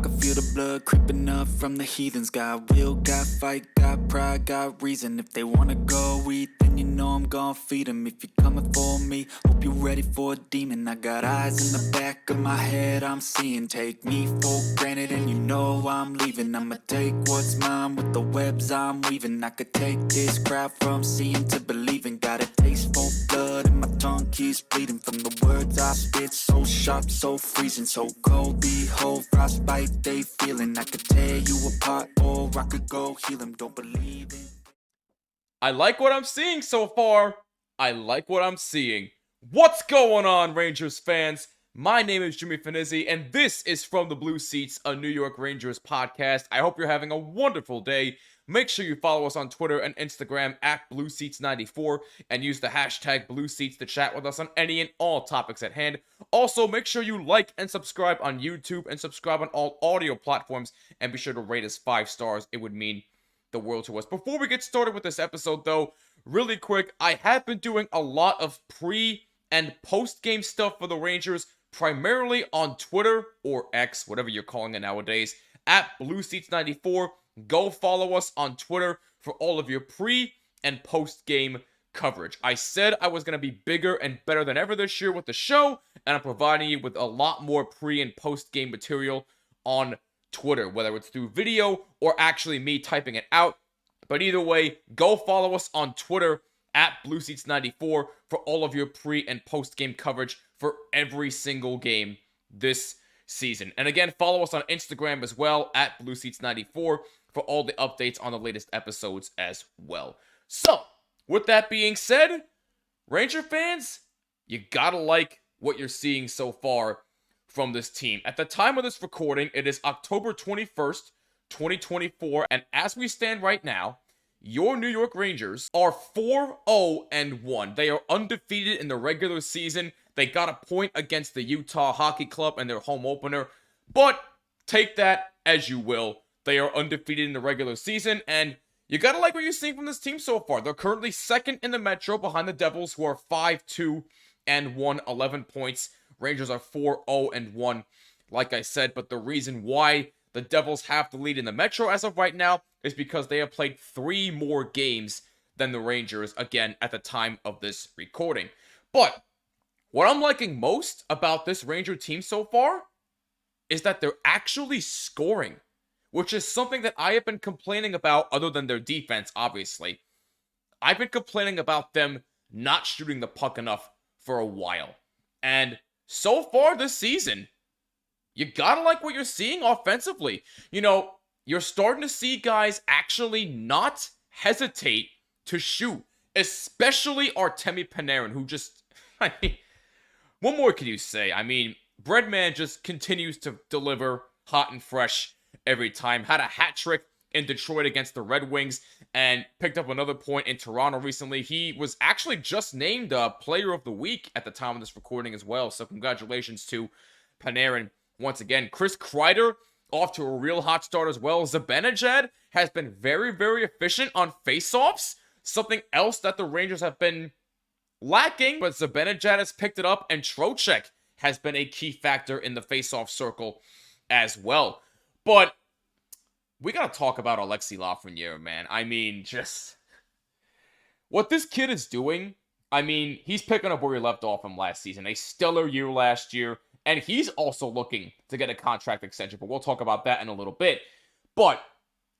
can feel the blood creeping up from the heathens. Got will, got fight, got pride, got reason. If they wanna go eat, then you know I'm gon' feed them. If you're coming for me, hope you're ready for a demon. I got eyes in the back of my head, I'm seeing. Take me for granted and you know I'm leaving. I'ma take what's mine with the webs I'm weaving. I could take this crowd from seeing to believing. Got a taste for blood and my tongue keeps bleeding from the words I spit. So sharp, so freezing, so cold. Behold, frostbite they feeling. I could tear you apart or I could go heal them. Don't believe in. I like what I'm seeing so far. I like what I'm seeing. What's going on, Rangers fans? My name is Jimmy Fanizzi, and this is From the Blue Seats, a New York Rangers podcast. I hope you're having a wonderful day. Make sure you follow us on Twitter and Instagram at BlueSeats94 and use the hashtag BlueSeats to chat with us on any and all topics at hand. Also, make sure you like and subscribe on YouTube and subscribe on all audio platforms, and be sure to rate us 5 stars. It would mean the world to us. Before we get started with this episode, though, really quick, I have been doing a lot of pre- and post-game stuff for the Rangers, primarily on Twitter, or X, whatever you're calling it nowadays, at BlueSeats94. Go follow us on Twitter for all of your pre- and post-game coverage. I said I was going to be bigger and better than ever this year with the show, and I'm providing you with a lot more pre- and post-game material on Twitter, whether it's through video or actually me typing it out. But either way, go follow us on Twitter at BlueSeats94 for all of your pre- and post-game coverage for every single game this season. And again, follow us on Instagram as well at BlueSeats94 for all the updates on the latest episodes as well. So, with that being said, Ranger fans, you gotta like what you're seeing so far from this team. At the time of this recording, it is October 21st, 2024, and as we stand right now, your New York Rangers are 4-0-1. They are undefeated in the regular season. They got a point against the Utah Hockey Club in their home opener, but take that as you will. They are undefeated in the regular season, and you gotta like what you're seeing from this team so far. They're currently second in the Metro behind the Devils, who are 5-2-1, 11 points. Rangers are 4-0-1, like I said, but the reason why the Devils have the lead in the Metro as of right now is because they have played 3 more games than the Rangers, again, at the time of this recording. But what I'm liking most about this Ranger team so far is that they're actually scoring, which is something that I have been complaining about, other than their defense, obviously. I've been complaining about them not shooting the puck enough for a while. And so far this season, you gotta like what you're seeing offensively. You know, you're starting to see guys actually not hesitate to shoot, especially Artemi Panarin, who just, I mean, what more can you say? I mean, Breadman just continues to deliver hot and fresh every time. Had a hat trick in Detroit against the Red Wings and picked up another point in Toronto recently. He was actually just named Player of the Week at the time of this recording as well. So congratulations to Panarin once again. Chris Kreider off to a real hot start as well. Zibanejad has been very, very efficient on faceoffs. Something else that the Rangers have been lacking, but Zibanejad has picked it up, and Trocheck has been a key factor in the faceoff circle as well. But we gotta talk about Alexis Lafreniere, man. I mean, just what this kid is doing. I mean, he's picking up where he left off from last season. A stellar year last year, and he's also looking to get a contract extension, but we'll talk about that in a little bit. But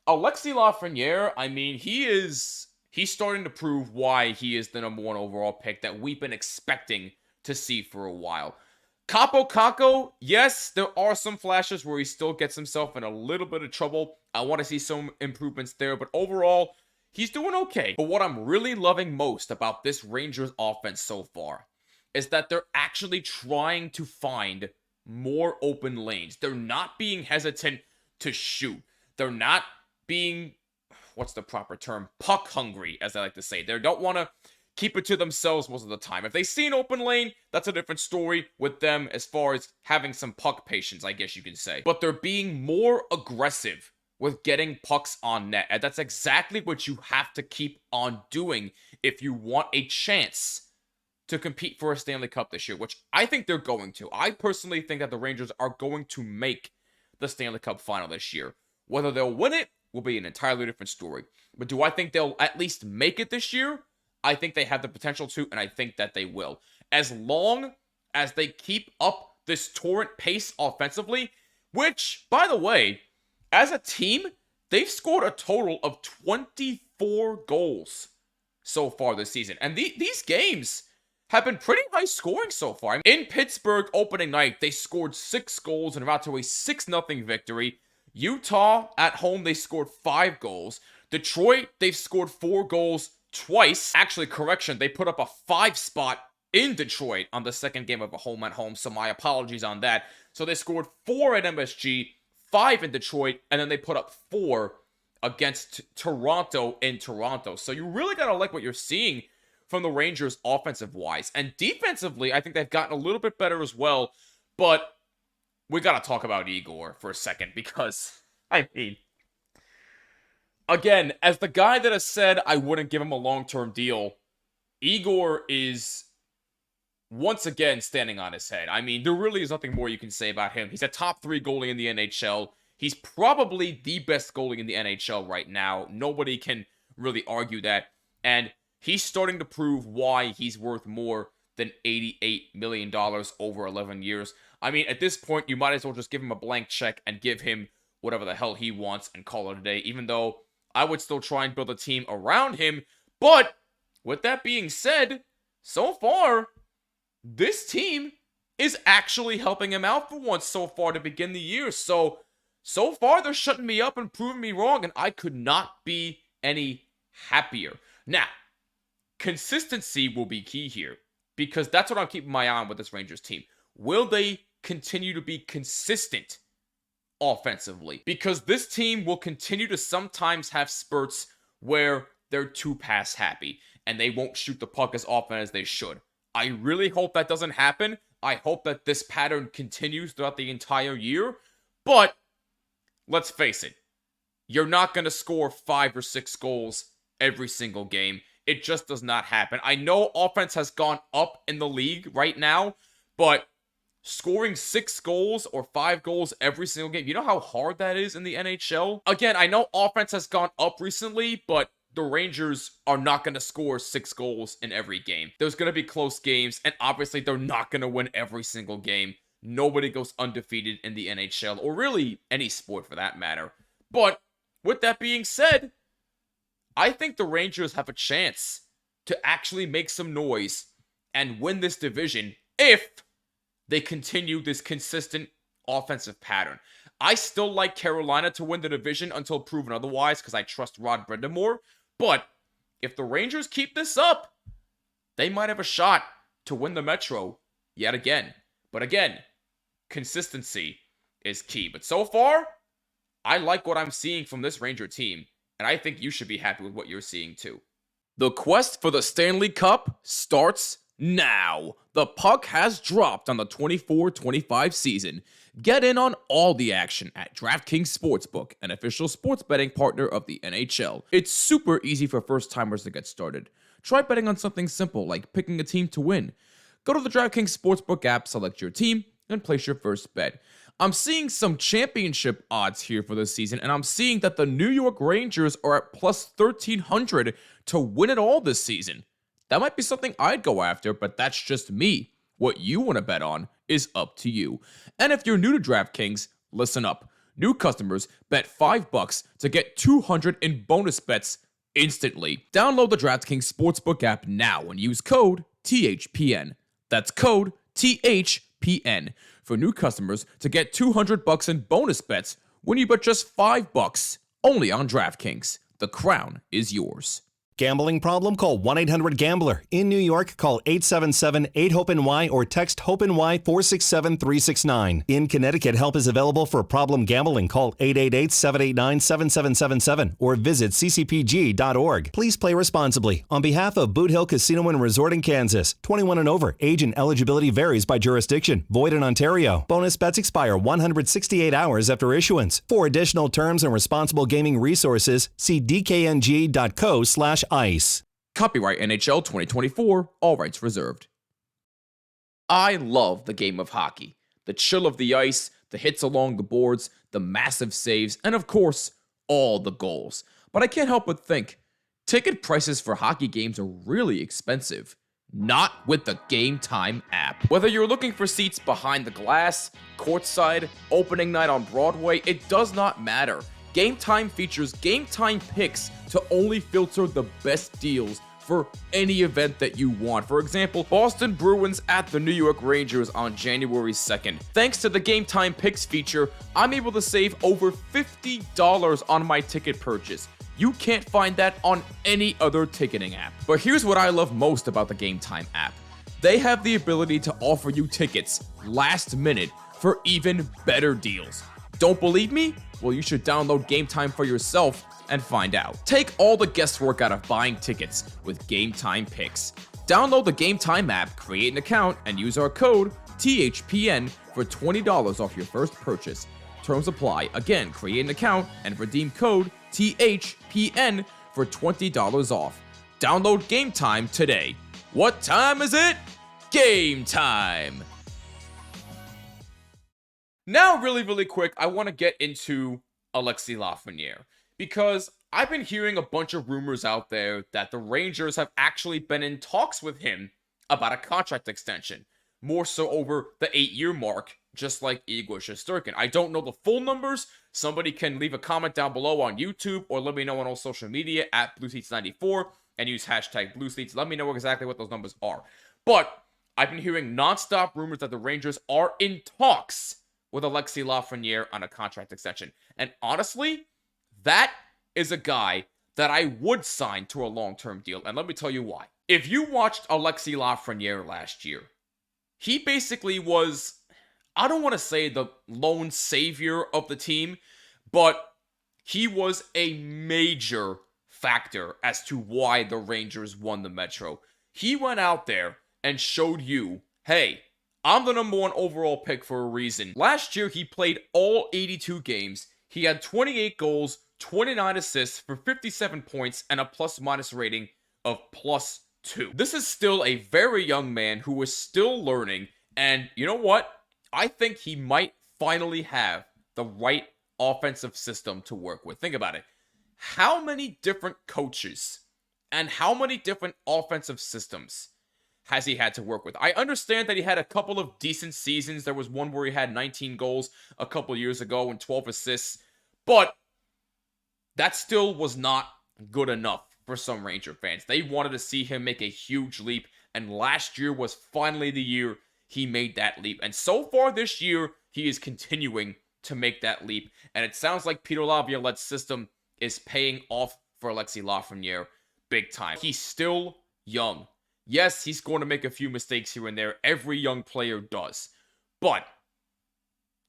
Alexis Lafreniere, I mean, he's starting to prove why he is the number 1 overall pick that we've been expecting to see for a while. Capo Caco, yes, there are some flashes where he still gets himself in a little bit of trouble. I want to see some improvements there, but overall, he's doing okay. But what I'm really loving most about this Rangers offense so far is that they're actually trying to find more open lanes. They're not being hesitant to shoot. They're not being, what's the proper term? Puck hungry, as I like to say. They don't want to keep it to themselves most of the time. If they see an open lane, that's a different story with them as far as having some puck patience, I guess you can say. But they're being more aggressive with getting pucks on net. And that's exactly what you have to keep on doing if you want a chance to compete for a Stanley Cup this year, which I think they're going to. I personally think that the Rangers are going to make the Stanley Cup final this year. Whether they'll win it will be an entirely different story. But do I think they'll at least make it this year? I think they have the potential to, and I think that they will. As long as they keep up this torrent pace offensively, which, by the way, as a team, they've scored a total of 24 goals so far this season. And these games have been pretty high scoring so far. In Pittsburgh opening night, they scored 6 goals and are out to a 6-0 victory. Utah at home, they scored 5 goals. Detroit, they've scored 4 goals twice. Actually, correction, they put up a 5 spot in Detroit on the second game of a home at home, so my apologies on that. So they scored 4 at MSG, 5 in Detroit, and then they put up 4 against Toronto in Toronto. So you really gotta like what you're seeing from the Rangers offensive-wise. And defensively, I think they've gotten a little bit better as well, but we gotta talk about Igor for a second, because, I mean, again, as the guy that has said I wouldn't give him a long-term deal, Igor is once again standing on his head. I mean, there really is nothing more you can say about him. He's a top 3 goalie in the NHL. He's probably the best goalie in the NHL right now. Nobody can really argue that. And he's starting to prove why he's worth more than $88 million over 11 years. I mean, at this point, you might as well just give him a blank check and give him whatever the hell he wants and call it a day, even though I would still try and build a team around him. But with that being said, so far, this team is actually helping him out for once so far to begin the year. So far, they're shutting me up and proving me wrong, and I could not be any happier. Now, consistency will be key here, because that's what I'm keeping my eye on with this Rangers team. Will they continue to be consistent offensively? Because this team will continue to sometimes have spurts where they're too pass happy, and they won't shoot the puck as often as they should. I really hope that doesn't happen. I hope that this pattern continues throughout the entire year, but let's face it, you're not going to score 5 or 6 goals every single game. It just does not happen. I know offense has gone up in the league right now, but scoring 6 goals or 5 goals every single game, you know how hard that is in the NHL? Again, I know offense has gone up recently, but the Rangers are not going to score 6 goals in every game. There's going to be close games, and obviously they're not going to win every single game. Nobody goes undefeated in the NHL, or really any sport for that matter. But with that being said, I think the Rangers have a chance to actually make some noise and win this division if they continue this consistent offensive pattern. I still like Carolina to win the division until proven otherwise, because I trust Rod Brind'Amour. But if the Rangers keep this up, they might have a shot to win the Metro yet again. But again, consistency is key. But so far, I like what I'm seeing from this Ranger team, and I think you should be happy with what you're seeing too. The quest for the Stanley Cup starts now. The puck has dropped on the 24-25 season. Get in on all the action at DraftKings Sportsbook, an official sports betting partner of the NHL. It's super easy for first-timers to get started. Try betting on something simple like picking a team to win. Go to the DraftKings Sportsbook app, select your team, and place your first bet. I'm seeing some championship odds here for this season, and I'm seeing that the New York Rangers are at plus 1,300 to win it all this season. That might be something I'd go after, but that's just me. What you want to bet on is up to you. And if you're new to DraftKings, listen up. New customers bet $5 to get $200 in bonus bets instantly. Download the DraftKings Sportsbook app now and use code THPN. That's code THPN for new customers to get $200 in bonus bets when you bet just $5 only on DraftKings. The crown is yours. Gambling problem? Call 1-800-GAMBLER. In New York, call 877-8-HOPE-NY or text HOPE-NY 467-369. In Connecticut, help is available for problem gambling. Call 888-789-7777 or visit ccpg.org. Please play responsibly. On behalf of Boot Hill Casino and Resort in Kansas, 21 and over. Age and eligibility varies by jurisdiction. Void in Ontario. Bonus bets expire 168 hours after issuance. For additional terms and responsible gaming resources, see dkng.co/ice. Copyright NHL 2024, all rights reserved. I love the game of hockey. The chill of the ice, the hits along the boards, the massive saves, and of course, all the goals. But I can't help but think, ticket prices for hockey games are really expensive. Not with the Game Time app. Whether you're looking for seats behind the glass, courtside, opening night on Broadway, it does not matter. Game Time features Game Time picks to only filter the best deals for any event that you want. For example, Boston Bruins at the New York Rangers on January 2nd. Thanks to the Game Time Picks feature, I'm able to save over $50 on my ticket purchase. You can't find that on any other ticketing app. But here's what I love most about the Game Time app. They have the ability to offer you tickets last minute for even better deals. Don't believe me? Well, you should download Game Time for yourself and find out. Take all the guesswork out of buying tickets with Game Time Picks. Download the Game Time app, create an account, and use our code THPN for $20 off your first purchase. Terms apply. Again, create an account and redeem code THPN for $20 off. Download Game Time today. What time is it? Game time! Now, really quick, I want to get into Alexis Lafreniere, because I've been hearing a bunch of rumors out there that the Rangers have actually been in talks with him about a contract extension, more so over the 8-year mark, just like Igor Shesterkin. I don't know the full numbers. Somebody can leave a comment down below on YouTube or let me know on all social media at BlueSeats94 and use hashtag BlueSeats. Let me know exactly what those numbers are. But I've been hearing nonstop rumors that the Rangers are in talks with Alexis Lafreniere on a contract extension. And honestly, that is a guy that I would sign to a long-term deal. And let me tell you why. If you watched Alexis Lafreniere last year, he basically was, I don't want to say the lone savior of the team, but he was a major factor as to why the Rangers won the Metro. He went out there and showed you, hey, I'm the #1 overall pick for a reason. Last year, he played all 82 games. He had 28 goals, 29 assists for 57 points, and a plus-minus rating of +2. This is still a very young man who is still learning, and you know what? I think he might finally have the right offensive system to work with. Think about it. How many different coaches and how many different offensive systems has he had to work with? I understand that he had a couple of decent seasons. There was one where he had 19 goals a couple years ago and 12 assists, but that still was not good enough for some Ranger fans. They wanted to see him make a huge leap, and last year was finally the year he made that leap. And so far this year, he is continuing to make that leap, and it sounds like Peter Laviolette's system is paying off for Alexis Lafreniere big time. He's still young. Yes, he's going to make a few mistakes here and there. Every young player does. But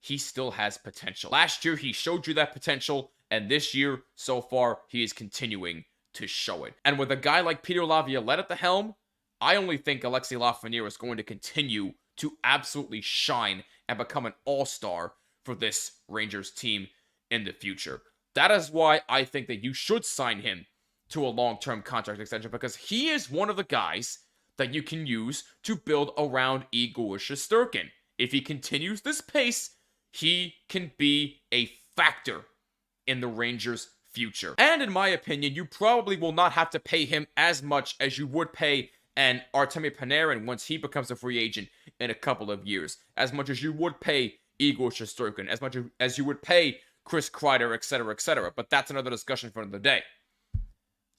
he still has potential. Last year, he showed you that potential. And this year, so far, he is continuing to show it. And with a guy like Peter Laviolette at the helm, I only think Alexis Lafreniere is going to continue to absolutely shine and become an all-star for this Rangers team in the future. That is why I think that you should sign him to a long-term contract extension, because he is one of the guys that you can use to build around Igor Shesterkin. If he continues this pace, he can be a factor in the Rangers' future. And in my opinion, you probably will not have to pay him as much as you would pay an Artemi Panarin once he becomes a free agent in a couple of years. As much as you would pay Igor Shesterkin, as much as you would pay Chris Kreider, etc., etc. But that's another discussion for another day.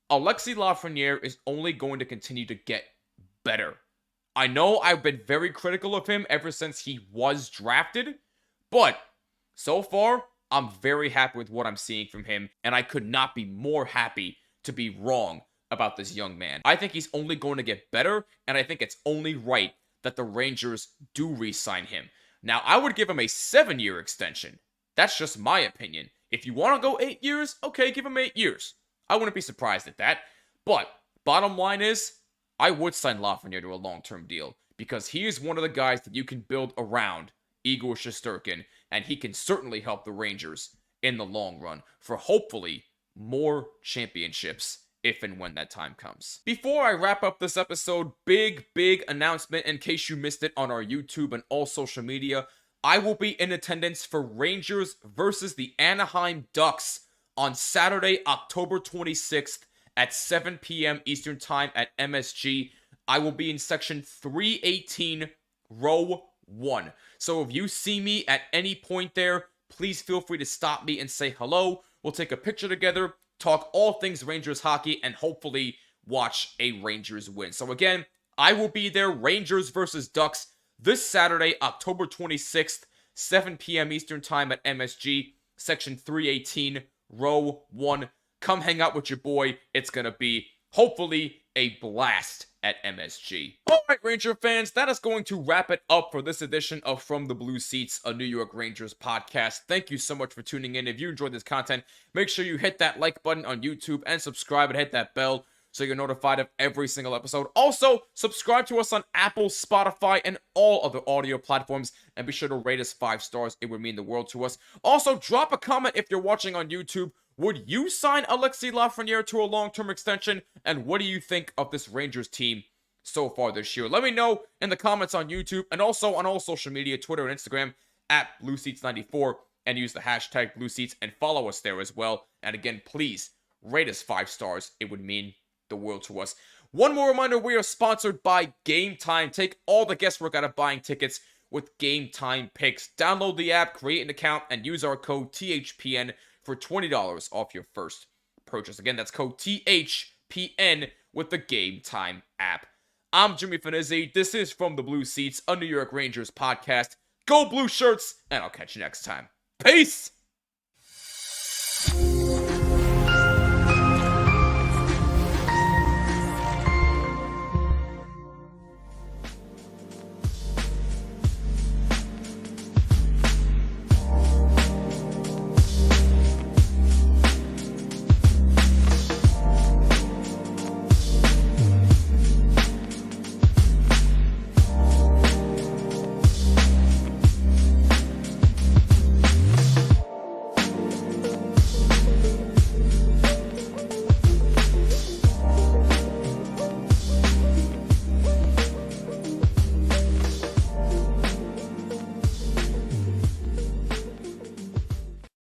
Alexis Lafreniere is only going to continue to get better. I know I've been very critical of him ever since he was drafted, but so far, I'm very happy with what I'm seeing from him, and I could not be more happy to be wrong about this young man. I think he's only going to get better, and I think it's only right that the Rangers do re-sign him. Now, I would give him a 7-year extension. That's just my opinion. If you want to go 8 years, okay, give him 8 years. I wouldn't be surprised at that. But bottom line is, I would sign Lafreniere to a long-term deal, because he is one of the guys that you can build around Igor Shesterkin, and he can certainly help the Rangers in the long run for hopefully more championships if and when that time comes. Before I wrap up this episode, big announcement in case you missed it on our YouTube and all social media. I will be in attendance for Rangers versus the Anaheim Ducks on Saturday, October 26th at 7 p.m. Eastern Time at MSG. I will be in section 318, row 1. So if you see me at any point there, please feel free to stop me and say hello. We'll take a picture together, talk all things Rangers hockey, and hopefully watch a Rangers win. So again, I will be there, Rangers versus Ducks, this Saturday, October 26th, 7 p.m. Eastern Time at MSG, section 318, row 1. Come hang out with your boy. It's going to be, hopefully, a blast at MSG. Alright, Ranger fans, that is going to wrap it up for this edition of From the Blue Seats, a New York Rangers podcast. Thank you so much for tuning in. If you enjoyed this content, make sure you hit that like button on YouTube and subscribe and hit that bell so you're notified of every single episode. Also, subscribe to us on Apple, Spotify, and all other audio platforms, and be sure to rate us 5 stars. It would mean the world to us. Also, drop a comment if you're watching on YouTube. Would you sign Alexis Lafreniere to a long-term extension? And what do you think of this Rangers team so far this year? Let me know in the comments on YouTube and also on all social media, Twitter and Instagram, at BlueSeats94, and use the hashtag BlueSeats and follow us there as well. And again, please rate us 5 stars. It would mean the world to us. One more reminder, we are sponsored by Game Time. Take all the guesswork out of buying tickets with Game Time picks. Download the app, create an account, and use our code THPN for $20 off your first purchase. Again, that's code THPN with the Game Time app. I'm Jimmy Fanizzi. This is From the Blue Seats, a New York Rangers podcast. Go Blue Shirts, and I'll catch you next time. Peace!